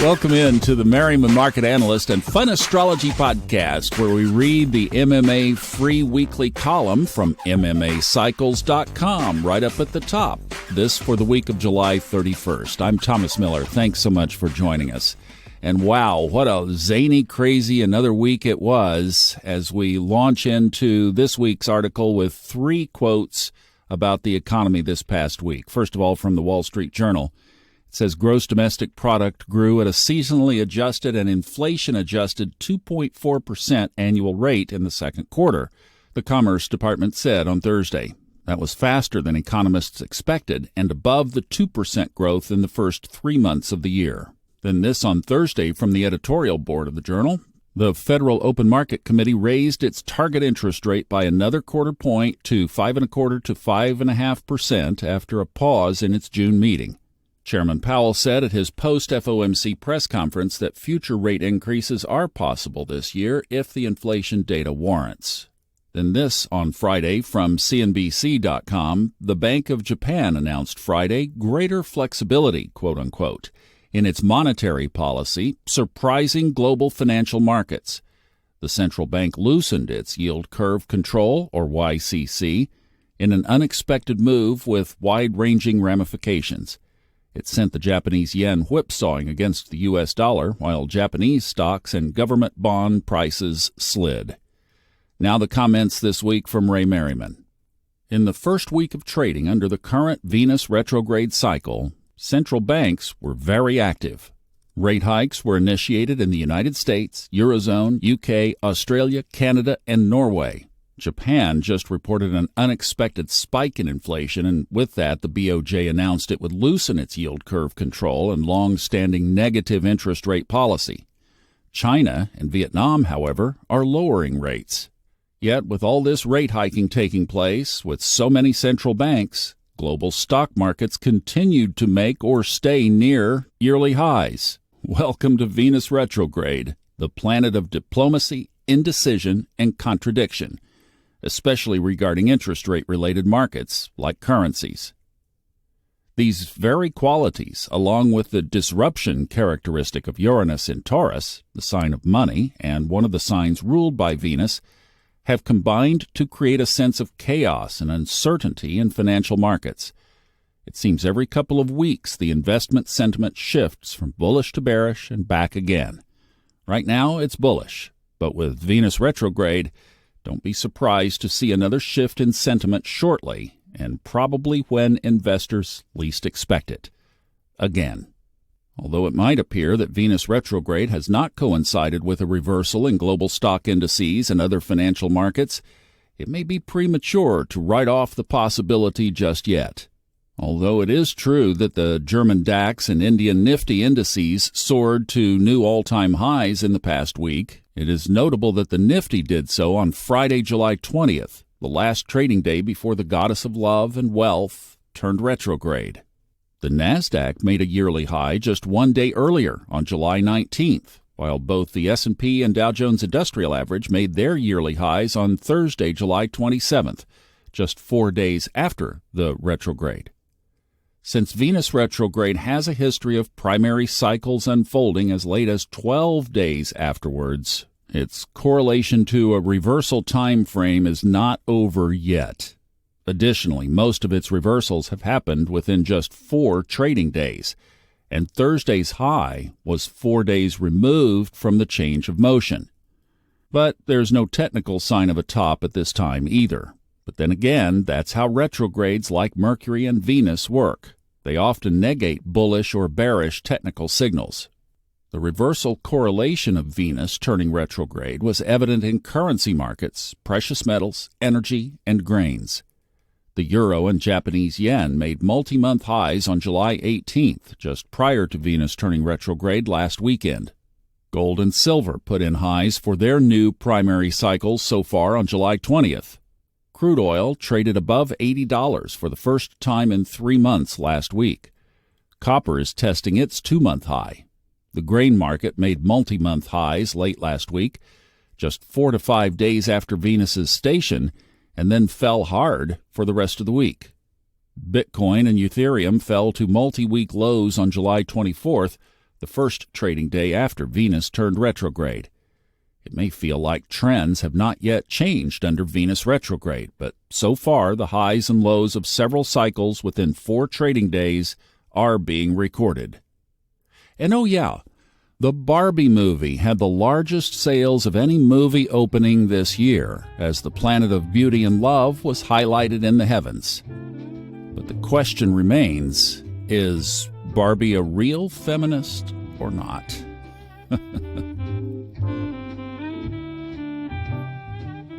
Welcome in to the Merriman Market Analyst and Fun Astrology Podcast, where we read the MMA free weekly column from MMAcycles.com right up at the top. This for the week of July 31st. I'm Thomas Miller. Thanks so much for joining us. And wow, what a zany, crazy another week it was as we launch into this week's article with 3 quotes about the economy this past week. First of all, from the Wall Street Journal. It says gross domestic product grew at a seasonally adjusted and inflation-adjusted 2.4% annual rate in the second quarter, the Commerce Department said on Thursday. That was faster than economists expected and above the 2% growth in the first 3 months of the year. Then this on Thursday from the editorial board of the Journal. The Federal Open Market Committee raised its target interest rate by another quarter point to 5.25% to 5.5% after a pause in its June meeting. Chairman Powell said at his post-FOMC press conference that future rate increases are possible this year if the inflation data warrants. Then this on Friday from CNBC.com, the Bank of Japan announced Friday greater flexibility, quote-unquote, in its monetary policy, surprising global financial markets. The central bank loosened its yield curve control, or YCC, in an unexpected move with wide-ranging ramifications. It sent the Japanese yen whipsawing against the U.S. dollar, while Japanese stocks and government bond prices slid. Now the comments this week from Ray Merriman. In the first week of trading under the current Venus retrograde cycle, central banks were very active. Rate hikes were initiated in the United States, Eurozone, UK, Australia, Canada, and Norway. Japan just reported an unexpected spike in inflation, and with that, the BOJ announced it would loosen its yield curve control and long-standing negative interest rate policy. China and Vietnam, however, are lowering rates. Yet, with all this rate hiking taking place, with so many central banks, global stock markets continued to make or stay near yearly highs. Welcome to Venus retrograde, the planet of diplomacy, indecision, and contradiction, especially regarding interest rate-related markets like currencies. These very qualities, along with the disruption characteristic of Uranus in Taurus, the sign of money and one of the signs ruled by Venus, have combined to create a sense of chaos and uncertainty in financial markets. It seems every couple of weeks the investment sentiment shifts from bullish to bearish and back again. Right now it's bullish, but with Venus retrograde, don't be surprised to see another shift in sentiment shortly, and probably when investors least expect it. Again. Although it might appear that Venus retrograde has not coincided with a reversal in global stock indices and other financial markets, it may be premature to write off the possibility just yet. Although it is true that the German DAX and Indian Nifty indices soared to new all-time highs in the past week, it is notable that the Nifty did so on Friday, July 20th, the last trading day before the goddess of love and wealth turned retrograde. The Nasdaq made a yearly high just 1 day earlier on July 19th, while both the S&P and Dow Jones Industrial Average made their yearly highs on Thursday, July 27th, just 4 days after the retrograde. Since Venus retrograde has a history of primary cycles unfolding as late as 12 days afterwards, its correlation to a reversal time frame is not over yet. Additionally, most of its reversals have happened within just 4 trading days, and Thursday's high was 4 days removed from the change of motion. But there's no technical sign of a top at this time either. But then again, that's how retrogrades like Mercury and Venus work. They often negate bullish or bearish technical signals. The reversal correlation of Venus turning retrograde was evident in currency markets, precious metals, energy, and grains. The euro and Japanese yen made multi-month highs on July 18th, just prior to Venus turning retrograde last weekend. Gold and silver put in highs for their new primary cycles so far on July 20th. Crude oil traded above $80 for the first time in 3 months last week. Copper is testing its 2-month high. The grain market made multi-month highs late last week, just 4 to 5 days after Venus's station, and then fell hard for the rest of the week. Bitcoin and Ethereum fell to multi-week lows on July 24th, the first trading day after Venus turned retrograde. It may feel like trends have not yet changed under Venus retrograde, but so far the highs and lows of several cycles within 4 trading days are being recorded. And oh yeah, the Barbie movie had the largest sales of any movie opening this year, as the planet of beauty and love was highlighted in the heavens. But the question remains, is Barbie a real feminist or not?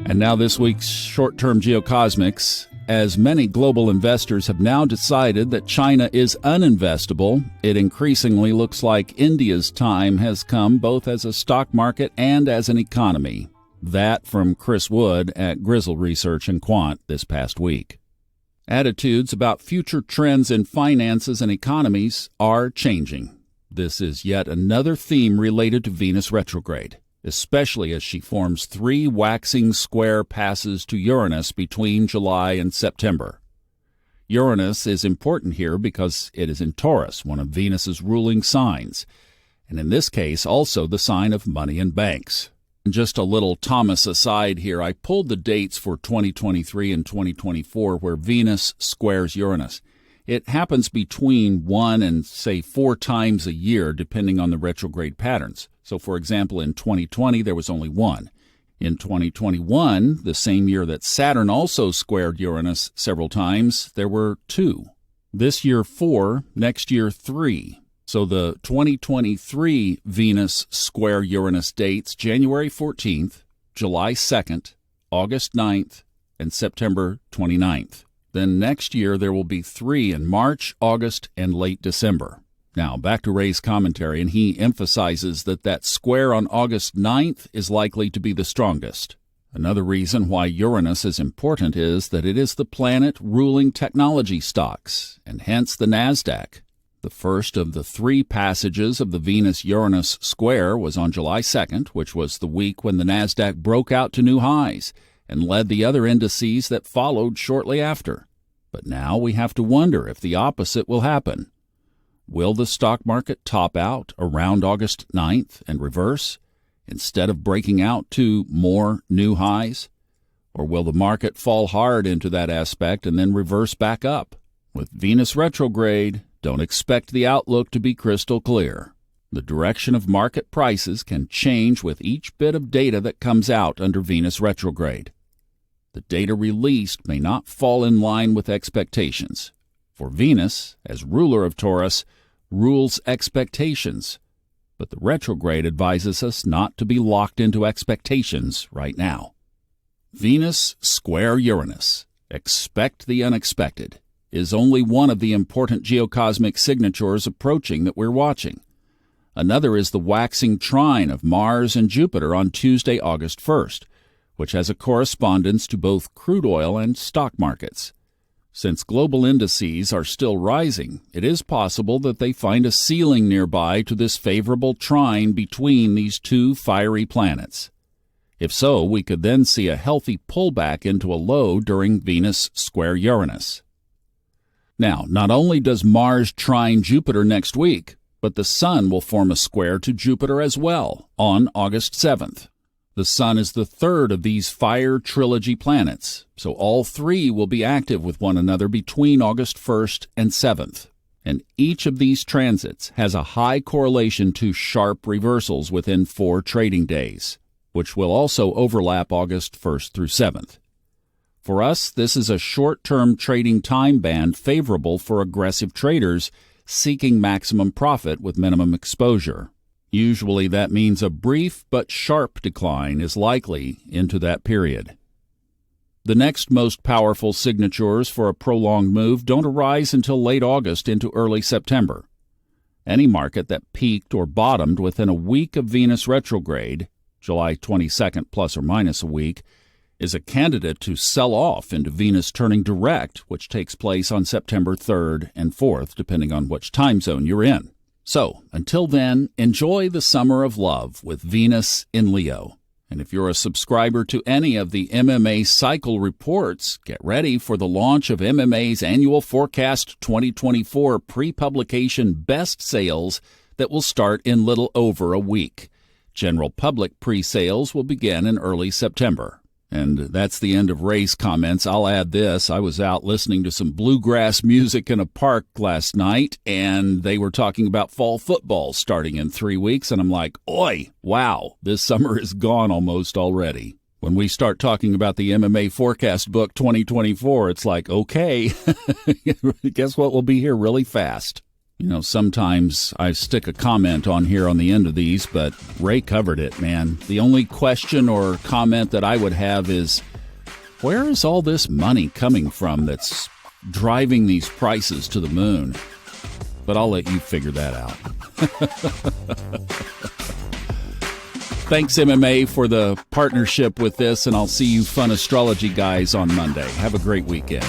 And now this week's short-term Geocosmics. As many global investors have now decided that China is uninvestable, it increasingly looks like India's time has come both as a stock market and as an economy. That from Chris Wood at Grizzle Research and Quant this past week. Attitudes about future trends in finances and economies are changing. This is yet another theme related to Venus retrograde, especially as she forms 3 waxing square passes to Uranus between July and September. Uranus is important here because it is in Taurus, one of Venus's ruling signs, and in this case also the sign of money and banks. And just a little Thomas aside here, I pulled the dates for 2023 and 2024 where Venus squares Uranus. It happens between 1 and, say, 4 times a year, depending on the retrograde patterns. So, for example, in 2020, there was only 1. In 2021, the same year that Saturn also squared Uranus several times, there were 2. This year, 4. Next year, 3. So the 2023 Venus square Uranus dates January 14th, July 2nd, August 9th, and September 29th. Then next year there will be 3 in March, August, and late December. Now, back to Ray's commentary, and he emphasizes that square on August 9th is likely to be the strongest. Another reason why Uranus is important is that it is the planet ruling technology stocks, and hence the NASDAQ. The first of the 3 passages of the Venus-Uranus square was on July 2nd, which was the week when the NASDAQ broke out to new highs and led the other indices that followed shortly after. But now we have to wonder if the opposite will happen. Will the stock market top out around August 9th and reverse, instead of breaking out to more new highs? Or will the market fall hard into that aspect and then reverse back up? With Venus retrograde, don't expect the outlook to be crystal clear. The direction of market prices can change with each bit of data that comes out under Venus retrograde. The data released may not fall in line with expectations, for Venus, as ruler of Taurus, rules expectations, but the retrograde advises us not to be locked into expectations right now. Venus square Uranus, expect the unexpected, is only one of the important geocosmic signatures approaching that we're watching. Another is the waxing trine of Mars and Jupiter on Tuesday, August 1st, which has a correspondence to both crude oil and stock markets. Since global indices are still rising, it is possible that they find a ceiling nearby to this favorable trine between these 2 fiery planets. If so, we could then see a healthy pullback into a low during Venus square Uranus. Now, not only does Mars trine Jupiter next week, but the Sun will form a square to Jupiter as well on August 7th. The Sun is the 3rd of these fire trilogy planets, so all 3 will be active with one another between August 1st and 7th. And each of these transits has a high correlation to sharp reversals within 4 trading days, which will also overlap August 1st through 7th. For us, this is a short-term trading time band favorable for aggressive traders seeking maximum profit with minimum exposure. Usually that means a brief but sharp decline is likely into that period. The next most powerful signatures for a prolonged move don't arise until late August into early September. Any market that peaked or bottomed within a week of Venus retrograde, July 22nd plus or minus a week, is a candidate to sell off into Venus turning direct, which takes place on September 3rd and 4th, depending on which time zone you're in. So, until then, enjoy the summer of love with Venus in Leo. And if you're a subscriber to any of the MMA cycle reports, get ready for the launch of MMA's Annual Forecast 2024 pre-publication best sales that will start in little over a week. General public pre-sales will begin in early September. And that's the end of Ray's comments. I'll add this. I was out listening to some bluegrass music in a park last night, and they were talking about fall football starting in 3 weeks, and I'm like, oi, wow, this summer is gone almost already. When we start talking about the MMA forecast book 2024, it's like, okay, guess what will be here really fast. You know, sometimes I stick a comment on here on the end of these, but Ray covered it, man. The only question or comment that I would have is, where is all this money coming from that's driving these prices to the moon? But I'll let you figure that out. Thanks, MMA, for the partnership with this, and I'll see you fun astrology guys on Monday. Have a great weekend.